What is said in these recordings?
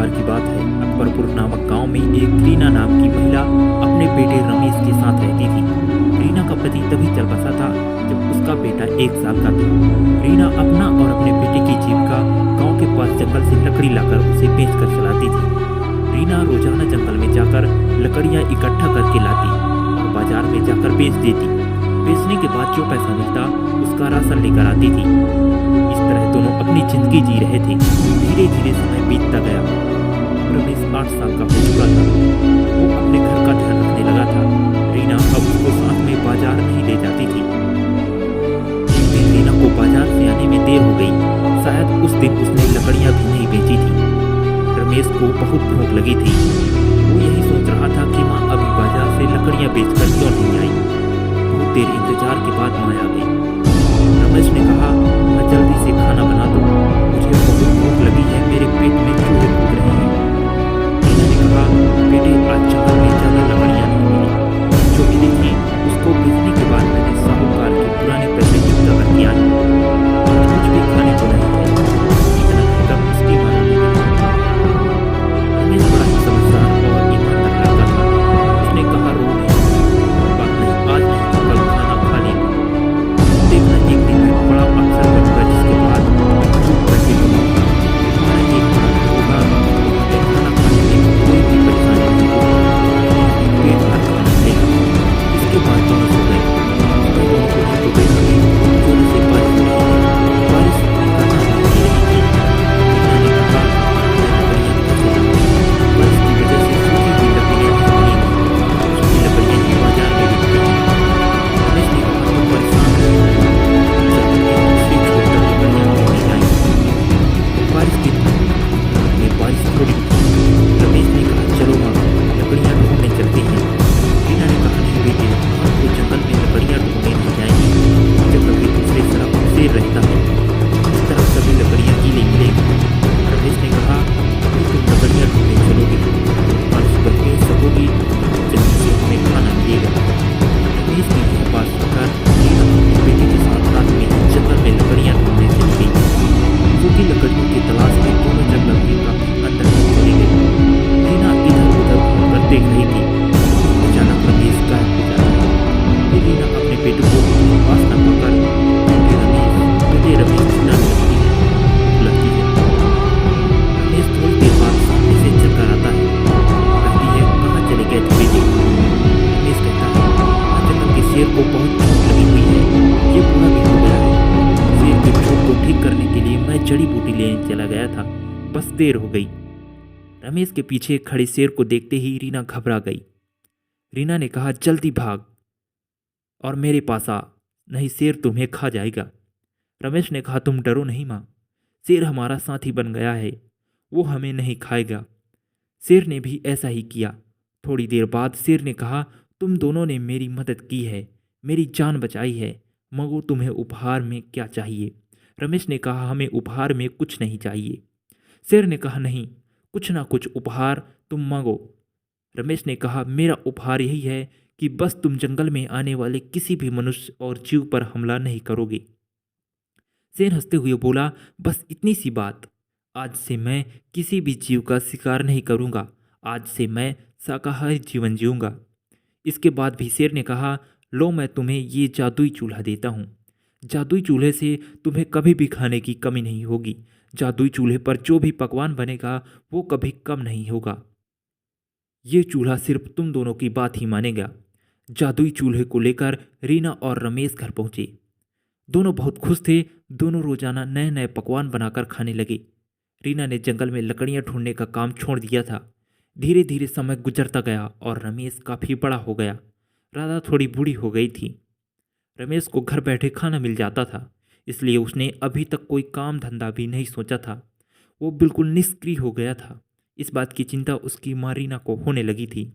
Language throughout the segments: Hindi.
बार की बात है। अकबरपुर नामक गांव में एक रीना नाम की महिला अपने बेटे रमेश के साथ रहती थी। रीना का पति तभी चल बसा था जब उसका बेटा 1 साल का था। रीना अपना और अपने बेटे की जीविका गांव के पास जंगल से लकड़ी लाकर उसे बेचकर चलाती थी। रीना रोजाना जंगल में जाकर लकड़ियां इकट्ठा करके लाती और बाजार में जाकर बेच देती। बेचने के बाद जो पैसा मिलता उसका राशन लेकर आती थी। इस तरह दोनों अपनी जिंदगी जी रहे थे। धीरे धीरे समय बीतता गया। रमेश 8 साल का हो चुका था। वो अपने घर का ध्यान रखने लगा था। रीना अब उसको साथ में बाजार नहीं ले जाती थी। एक दिन रीना को बाजार से आने में देर हो गई। शायद उस दिन उसने लकड़ियां भी नहीं बेची थी। रमेश को बहुत भूख लगी थी। वो यही सोच रहा था कि माँ अभी बाजार से लकड़ियां बेचकर क्यों नहीं आई। बहुत देर इंतजार के बाद माँ आ गई। रमेश ने कहा, मैं जल्दी से खाना बना दो, मुझे बहुत भूख लगी है, मेरे पेट में चूहे कूद रहे हैं। रीना ने कहा, बेटे आज जंगल में ज्यादा लकड़ियां नहीं मिली, जो मिली थी उसको बेचने के बाद मैंने साहूकार के पुराने पैसे चुकता करके आए। आज कुछ भी खाने को नहीं है। इतना कहकर उसकी मां ने कहा। रमेश बड़ा ही समझदार और ईमानदार लड़का था। उसने कहा, रो नहीं, बात नहीं, आज नहीं तो कल खाना खा लेंगे। देखना एक दिन में बड़ा अफसर बनूंगा जिसके बाद खूब पैसे कमाऊंगा। हमारा एक बड़ा घर होगा, वहाँ पे खाना खाने में कोई भी परेशानी नहीं होगी, पेट भर खाना मिलेगा। इसके बाद दोनों सो गए। सुबह दोनों उठे तो देखा कि जोरों से बारिश हो रही है। बारिश रुकने का नाम नहीं ले रही थी। रीना ने कहा, मैं लकड़ियाँ कैसे लाऊं? बारिश की वजह से सूखी हुई लकड़ियाँ नहीं मिलेंगी। सूखी लकड़ियाँ ही बाजार में बिकती हैं। रमेश ने कहा, तुम परेशान नहीं हो, बारिश के में बारिश थोड़ी थी। रमेश ने कहा, चलो माँ लकड़ियाँ ढूंढने चलते हैं। रीना ने कहा, नहीं बेटे, हम तो जंगल में लकड़ियाँ ढूंढने नहीं जाएंगे। जंगल के दूसरे तरफ शेर रहता है, इस तरफ सभी लकड़ियाँ गीली मिलेगी। रमेश ने कहा, अभी तुम लकड़ियाँ ढूंढने चलोगे, कल सुबह बेच सकोगी, जल्दी से हमें खाना मिलेगा। रमेश की यह बात सुनकर रीना अपने बेटे के साथ रात में जंगल में लकड़ियाँ ढूंढने चली गई। सूखी लकड़ियों की तलाश में दोनों जंगल के काफी अंदर चली गई। रीना इधर उधर घूमकर देख रही थी। अचानक रमेश गायब हो जाता है। फिर रीना अपने बेटे को पास न पाकर बेटे रमेश चिल्लाने लगती है, बुलाती है। रमेश थोड़ी देर बाद सामने से चलकर आता है। कहती है, कहाँ चले गए थे बेटे? रमेश कहता है, आज जंगल के शेर को बहुत चोट लगी हुई है, ये पूरा भी हो गया है। शेर की चोट को ठीक करने के लिए मैं जड़ी बूटी लेने चला गया था, बस देर हो गई। रमेश के पीछे खड़े शेर को देखते ही रीना घबरा गई। रीना ने कहा, जल्दी भाग और मेरे पास आ, नहीं शेर तुम्हें खा जाएगा। रमेश ने कहा, तुम डरो नहीं माँ, शेर हमारा साथी बन गया है, वो हमें नहीं खाएगा। शेर ने भी ऐसा ही किया। थोड़ी देर बाद शेर ने कहा, तुम दोनों ने मेरी मदद की है, मेरी जान बचाई है, मगो तुम्हें उपहार में क्या चाहिए? रमेश ने कहा, हमें उपहार में कुछ नहीं चाहिए। शेर ने कहा, नहीं, कुछ ना कुछ उपहार तुम मांगो। रमेश ने कहा, मेरा उपहार यही है कि बस तुम जंगल में आने वाले किसी भी मनुष्य और जीव पर हमला नहीं करोगे। शेर हंसते हुए बोला, बस इतनी सी बात, आज से मैं किसी भी जीव का शिकार नहीं करूंगा, आज से मैं शाकाहारी जीवन जीऊंगा। इसके बाद भी शेर ने कहा, लो मैं तुम्हें ये जादुई चूल्हा देता हूँ। जादुई चूल्हे से तुम्हें कभी भी खाने की कमी नहीं होगी। जादुई चूल्हे पर जो भी पकवान बनेगा वो कभी कम नहीं होगा। ये चूल्हा सिर्फ तुम दोनों की बात ही मानेगा। जादुई चूल्हे को लेकर रीना और रमेश घर पहुंचे। दोनों बहुत खुश थे। दोनों रोजाना नए नए पकवान बनाकर खाने लगे। रीना ने जंगल में लकड़ियां ढूंढने का काम छोड़ दिया था। धीरे धीरे समय गुजरता गया और रमेश काफ़ी बड़ा हो गया। राधा थोड़ी बूढ़ी हो गई थी। रमेश को घर बैठे खाना मिल जाता था, इसलिए उसने अभी तक कोई काम धंधा भी नहीं सोचा था। वो बिल्कुल निष्क्रिय हो गया था। इस बात की चिंता उसकी माँ रीना को होने लगी थी।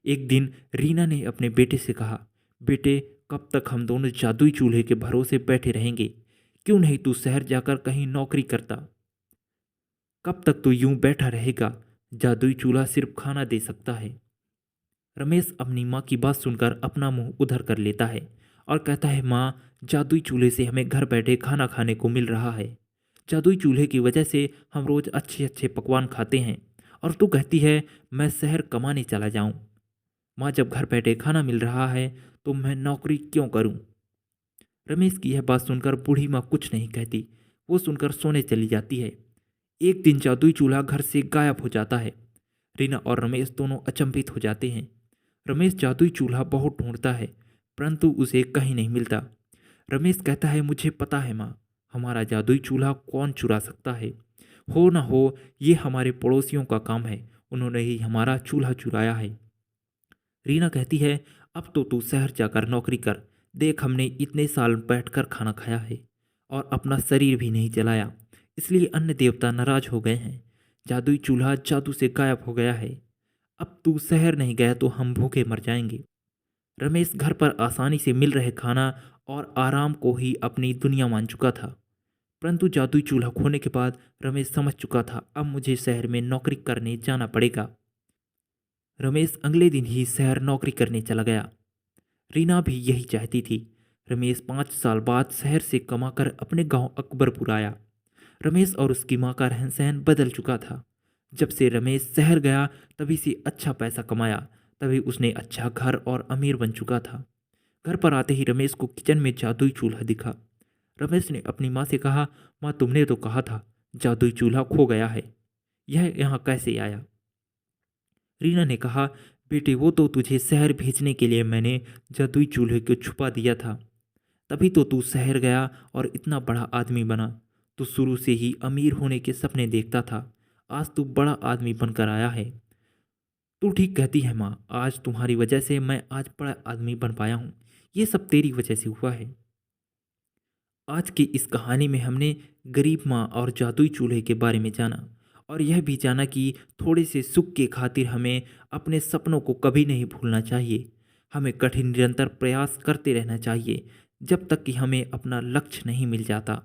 एक दिन रीना ने अपने बेटे से कहा, बेटे कब तक हम दोनों जादुई चूल्हे के भरोसे बैठे रहेंगे? क्यों नहीं तू शहर जाकर कहीं नौकरी करता? कब तक तू यूं बैठा रहेगा? जादुई चूल्हा सिर्फ खाना दे सकता है। रमेश अपनी माँ की बात सुनकर अपना मुंह उधर कर लेता है और कहता है, माँ जादुई चूल्हे से हमें घर बैठे खाना खाने को मिल रहा है। जादुई चूल्हे की वजह से हम रोज़ अच्छे अच्छे पकवान खाते हैं और तू कहती है मैं शहर कमाने चला जाऊं। माँ, जब घर बैठे खाना मिल रहा है तो मैं नौकरी क्यों करूं? रमेश की यह बात सुनकर बूढ़ी माँ कुछ नहीं कहती। वो सुनकर सोने चली जाती है। एक दिन जादुई चूल्हा घर से गायब हो जाता है। रीना और रमेश दोनों अचंभित हो जाते हैं। रमेश जादुई चूल्हा बहुत ढूंढता है, परंतु उसे कहीं नहीं मिलता। रमेश कहता है, मुझे पता है माँ, हमारा जादुई चूल्हा कौन चुरा सकता है। हो ना हो ये हमारे पड़ोसियों का काम है, उन्होंने ही हमारा चूल्हा चुराया है। रीना कहती है, अब तो तू शहर जाकर नौकरी कर। देख, हमने इतने साल बैठकर खाना खाया है और अपना शरीर भी नहीं जलाया, इसलिए अन्य देवता नाराज हो गए हैं। जादुई चूल्हा जादू से गायब हो गया है। अब तू शहर नहीं गया तो हम भूखे मर जाएंगे। रमेश घर पर आसानी से मिल रहे खाना और आराम को ही अपनी दुनिया मान चुका था, परंतु जादुई चूल्हा खोने के बाद रमेश समझ चुका था, अब मुझे शहर में नौकरी करने जाना पड़ेगा। रमेश अगले दिन ही शहर नौकरी करने चला गया। रीना भी यही चाहती थी। रमेश 5 साल बाद शहर से कमाकर अपने गांव अकबरपुर आया। रमेश और उसकी माँ का रहन सहन बदल चुका था। जब से रमेश शहर गया तभी से अच्छा पैसा कमाया, तभी उसने अच्छा घर और अमीर बन चुका था। घर पर आते ही रमेश को किचन में जादुई चूल्हा दिखा। रमेश ने अपनी माँ से कहा, माँ, तुमने तो कहा था जादुई चूल्हा खो गया है, यह यहाँ कैसे आया? रीना ने कहा, बेटे, वो तो तुझे शहर भेजने के लिए मैंने जादुई चूल्हे को छुपा दिया था, तभी तो तू शहर गया और इतना बड़ा आदमी बना। तू शुरू से ही अमीर होने के सपने देखता था, आज तू बड़ा आदमी बनकर आया है। तू ठीक कहती है माँ, आज तुम्हारी वजह से मैं आज बड़ा आदमी बन पाया हूँ। ये सब तेरी वजह से हुआ है। आज की इस कहानी में हमने गरीब माँ और जादुई चूल्हे के बारे में जाना, और यह भी जाना कि थोड़े से सुख के खातिर हमें अपने सपनों को कभी नहीं भूलना चाहिए। हमें कठिन निरंतर प्रयास करते रहना चाहिए जब तक कि हमें अपना लक्ष्य नहीं मिल जाता।